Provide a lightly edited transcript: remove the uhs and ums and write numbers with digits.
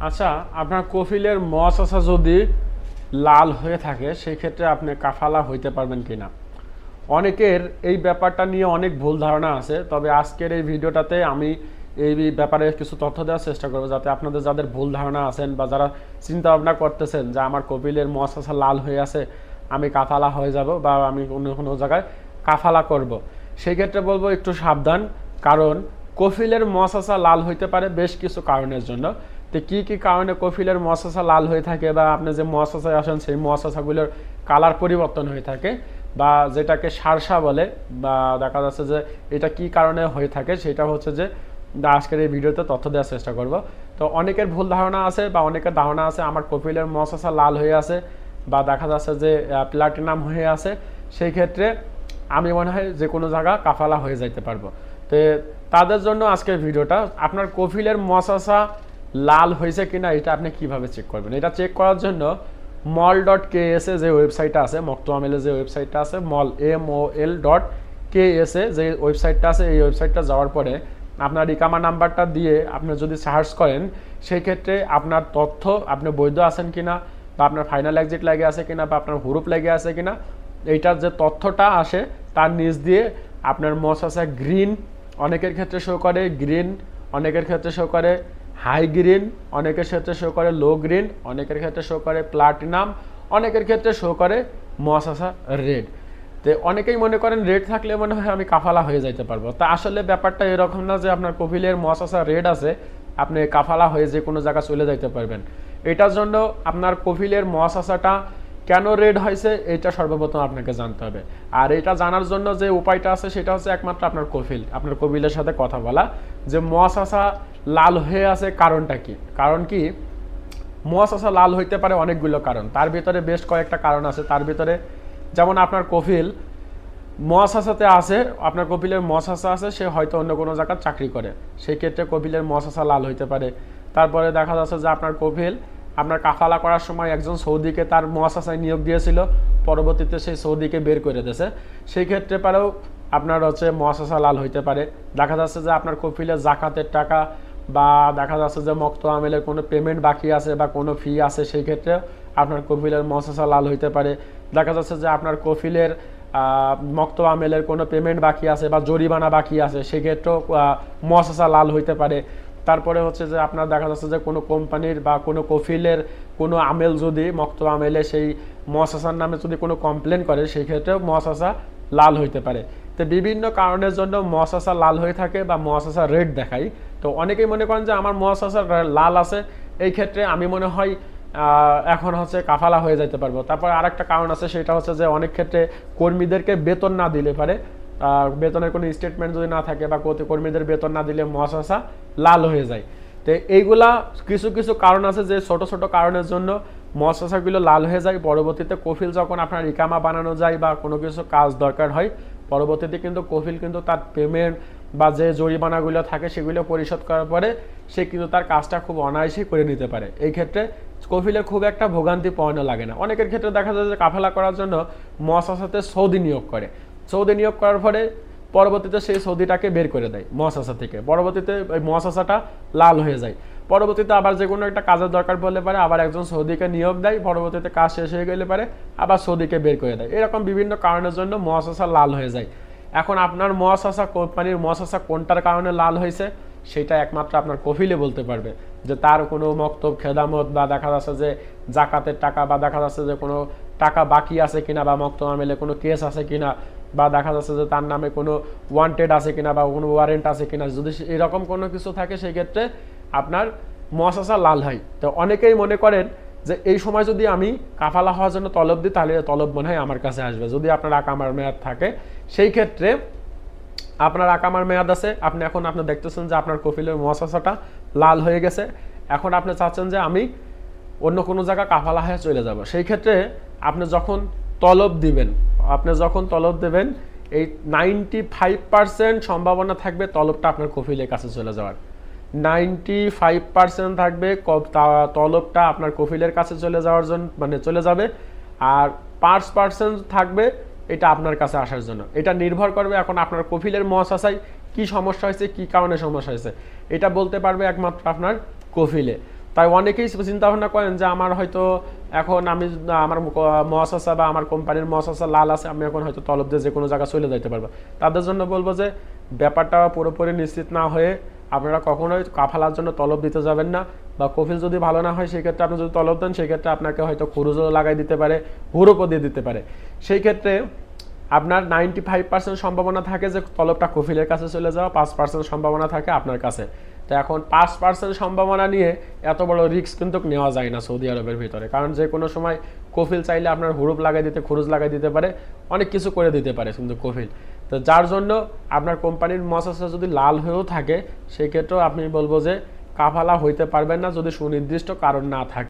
আচ্ছা, আপনার কফিলের মশাসা যদি লাল হয়ে থাকে সেই ক্ষেত্রে আপনি কাফালা হইতে পারবেন কিনা। অনেকের এই ব্যাপারটা নিয়ে অনেক ভুল ধারণা আছে, তবে আজকের এই ভিডিওটাতে আমি এই ব্যাপারে কিছু তথ্য দেওয়ার চেষ্টা করবো, যাতে আপনাদের যাদের ভুল ধারণা আছেন বা যারা চিন্তা ভাবনা করতেছেন যে আমার কপিলের মশাসা লাল হয়ে আছে, আমি কাফালা হয়ে যাব বা আমি অন্য কোনো জায়গায় কাফালা করব, সেই ক্ষেত্রে বলবো একটু সাবধান। কারণ কফিলের মশাসা লাল হইতে পারে বেশ কিছু কারণের জন্য। তো কী কী কারণে কফিলের মশাসা লাল হয়ে থাকে বা আপনি যে মশাসায় আসেন সেই মশাসাগুলোর কালার পরিবর্তন হয়ে থাকে বা যেটাকে সারসা বলে, বা দেখা যাচ্ছে যে এটা কি কারণে হয়ে থাকে, সেটা হচ্ছে যে আজকের এই ভিডিওতে তথ্য দেওয়ার চেষ্টা করব। তো অনেকের ভুল ধারণা আছে বা অনেকের ধারণা আছে আমার কপিলের মশাসা লাল হয়ে আছে বা দেখা যাচ্ছে যে প্লাটিনাম হয়ে আছে, সেই ক্ষেত্রে আমি মনে হয় যে কোনো জায়গা কাফালা হয়ে যাইতে পারবো। তো তাদের জন্য আজকের ভিডিওটা, আপনার কফিলের মশাসা লাল হয়েছে কিনা এটা আপনি কিভাবে চেক করবেন। এটা চেক করার জন্য mol.ks যে ওয়েবসাইটটা আছে, মক্তআমেলের যে ওয়েবসাইটটা আছে, mol.ks যে ওয়েবসাইটটা আছে, এই ওয়েবসাইটটা যাওয়ার পরে আপনার ইকামা নাম্বারটা দিয়ে আপনি যদি সার্চ করেন, সেই ক্ষেত্রে আপনার তথ্য, আপনি বৈধ আছেন কিনা বা আপনার ফাইনাল এক্সিট লাগে আছে কিনা বা আপনার হুরুপ লেগে আছে কিনা, এইটার যে তথ্যটা আসে তার নিচ দিয়ে আপনার মশাসা গ্রিন, অনেকের ক্ষেত্রে শো করে গ্রিন, অনেকের ক্ষেত্রে শো করে হাই গ্রিন, অনেকের ক্ষেত্রে শো করে লো গ্রিন, অনেকের ক্ষেত্রে শো করে প্লাটিনাম, অনেকের ক্ষেত্রে শো করে মশাসা রেড। তো অনেকেই মনে করেন রেড থাকলে মনে হয় আমি কাফালা হয়ে যাইতে পারবো। তা আসলে ব্যাপারটা এরকম না যে আপনার কপিলের মশাসা রেড আছে আপনি কাফালা হয়ে যে কোনো জায়গা চলে যাইতে পারবেন। এটার জন্য আপনার কপিলের মশাসাটা কেন রেড হয়েছে এটা সর্বপ্রথম আপনাকে জানতে হবে। আর এটা জানার জন্য যে উপায়টা আছে সেটা হচ্ছে একমাত্র আপনার কপিলের সাথে কথা বলা, যে মশাসা লাল হয়ে আছে কারণটা কি। কারণ কি, মশাসা লাল হইতে পারে অনেকগুলো কারণ, তার ভিতরে বেশ কয়েকটা কারণ আছে। তার ভিতরে যেমন আপনার কপিল মশাসাতে আছে, আপনার কপিলের মশাসা আছে, সে হয়তো অন্য কোনো জায়গায় চাকরি করে, সেই ক্ষেত্রে কপিলের মশাসা লাল হইতে পারে। তারপরে দেখা যাচ্ছে যে আপনার কপিল আপনার কাফালা করার সময় একজন সৌদিকে তার মশাসায় নিয়োগ দিয়েছিল, পরবর্তীতে সেই সৌদিকে বের করে দিয়েছে, সেই ক্ষেত্রে পারেও আপনার হচ্ছে মশাসা লাল হইতে পারে। দেখা যাচ্ছে যে আপনার কপিলের জাকাতের টাকা বা দেখা যাচ্ছে যে মক্তআমেলের কোনো পেমেন্ট বাকি আছে বা কোনো ফি আছে, সেই ক্ষেত্রে আপনার কপিলের মশাসা লাল হইতে পারে। দেখা যাচ্ছে যে আপনার কপিলের মক্তআমেলের কোনো পেমেন্ট বাকি আছে বা জরিমানা বাকি আছে, সেক্ষেত্রেও মশাসা লাল হইতে পারে। তারপরে হচ্ছে যে আপনার দেখা যাচ্ছে যে কোনো কোম্পানির বা কোনো কফিলের কোনো আমেল যদি মক্তআমেলে সেই মশাসার নামে যদি কোনো কমপ্লেন করে, সেই ক্ষেত্রেও মশাসা লাল হইতে পারে। তো বিভিন্ন কারণের জন্য মশাসা লাল হয়ে থাকে বা মশাসা রেড দেখায়। তো অনেকেই মনে করেন যে আমার মশাসা লাল আছে, এই ক্ষেত্রে আমি মনে হয় এখন হচ্ছে কাফালা হয়ে যেতে পারবো। তারপর আরেকটা কারণ আছে, সেটা হচ্ছে যে অনেক ক্ষেত্রে কর্মীদেরকে বেতন না দিলে পারে, বেতনের কোনো স্টেটমেন্ট যদি না থাকে বা কর্মীদের বেতন না দিলে মশাসা লাল হয়ে যায়। তো এইগুলা কিছু কিছু কারণ আছে যে ছোট ছোট কারণের জন্য মশাসাগুলো লাল হয়ে যায়। পরবর্তীতে কফিল যখন আপনার ইকামা বানানো যায় বা কোনো কিছু কাজ দরকার হয়, পরবর্তীতে কিন্তু কফিল কিন্তু তার পেমেন্ট বা যে জরিমানাগুলো থাকে সেগুলো পরিশোধ করার পরে সে কিন্তু তার কাজটা খুব অনায়াসেই করে নিতে পারে। এই ক্ষেত্রে কফিলের খুব একটা ভোগান্তি পাওয়ানো লাগে না। অনেকের ক্ষেত্রে দেখা যায় যে কাফালা করার জন্য মশাসাতে সৌদি নিয়োগ করে, সৌদি নিয়োগ করার পরে পরবর্তীতে সেই সৌদিটাকে বের করে দেয় মশাসা থেকে, পরবর্তীতে ওই মশাসাটা লাল হয়ে যায়। পরবর্তীতে আবার যে কোনো একটা কাজের দরকার পড়লে পারে আবার একজন সৌদিকে নিয়োগ দেয়, পরবর্তীতে কাজ শেষ হয়ে গেলে পারে আবার সৌদিকে বের করে দেয়। এরকম বিভিন্ন কারণের জন্য মশাসা লাল হয়ে যায়। এখন আপনার মশাসা কোম্পানির মশাসা কোনটার কারণে লাল হয়েছে সেটা একমাত্র আপনার কফিলে বলতে পারবে, যে তার কোনো মক্তব খেদামত বা দেখা যাচ্ছে যে জাকাতের টাকা বা দেখা যাচ্ছে যে কোনো টাকা বাকি আছে কিনা বা মক্তআমেলে কোনো কেস আছে কিনা বা দেখা যাচ্ছে যে তার নামে কোনো ওয়ান্টেড আছে কিনা বা কোনো ওয়ারেন্ট আছে কিনা, যদি এরকম কোনো কিছু থাকে সেই ক্ষেত্রে আপনার মশাসা লাল হয়। তো অনেকেই মনে করেন যে এই সময় যদি আমি কাফালা হওয়ার জন্য তলব দিই তাহলে তলব মনে হয় আমার কাছে আসবে। যদি আপনার আকামার মেয়াদ থাকে সেই ক্ষেত্রে আপনার আকামার মেয়াদ আছে, আপনি এখন আপনি দেখতেছেন যে আপনার কফিলের মশাসাটা লাল হয়ে গেছে, এখন আপনি চাচ্ছেন যে আমি অন্য কোনো জায়গা কাফালা হয়ে চলে যাব, সেই ক্ষেত্রে আপনি যখন তলব দেবেন এই 95% সম্ভাবনা থাকবে তলবটা আপনার কফিলের কাছে চলে যাওয়ার। 95% থাকবে তলবটা আপনার কফিলের কাছে চলে যাওয়ার জন্য, মানে চলে যাবে, আর 5% থাকবে এটা আপনার কাছে আসার জন্য। এটা নির্ভর করবে এখন আপনার কফিলের মহাশাসায় কি সমস্যা হয়েছে, কি কারণে সমস্যা হয়েছে, এটা বলতে পারবে একমাত্র আপনার কফিলে। তো তাই অনেকেই চিন্তা ভাবনা করেন যে আমার হয়তো এখন আমি আমার মহাশাসা বা আমার কোম্পানির মহাশাসা লাল আছে, আমি এখন হয়তো তলব দিয়ে যে কোনো জায়গায় চলে যেতে পারবো। তাদের জন্য বলবো যে ব্যাপারটা পুরোপুরি নিশ্চিত না হয়ে আপনারা কখনোই কাফালার জন্য তলব দিতে যাবেন না, বা কফিল যদি ভালো না হয় সেক্ষেত্রে আপনি যদি তলব দেন সেক্ষেত্রে আপনাকে হয়তো খরচও লাগাই দিতে পারে, হুরুপও দিয়ে দিতে পারে। সেই ক্ষেত্রে আপনার 95% সম্ভাবনা থাকে যে তলবটা কফিলের কাছে চলে যাওয়া, 5% সম্ভাবনা থাকে আপনার কাছে। তো এখন 5% সম্ভাবনা নিয়ে এত বড় রিস্ক কিন্তু নেওয়া যায় না সৌদি আরবের ভিতরে, কারণ যে কোনো সময় কফিল চাইলে আপনার হুরুপ লাগাই দিতে, খরচ লাগাই দিতে পারে, অনেক কিছু করে দিতে পারে কিন্তু কফিল। তো যার জন্য আপনার কোম্পানির মহাশাসা যদি লাল হয়েও থাকে সেই ক্ষেত্রেও আপনি বলবো যে কাফালা হইতে পারবেন না যদি সুনির্দিষ্ট কারণ না থাকে।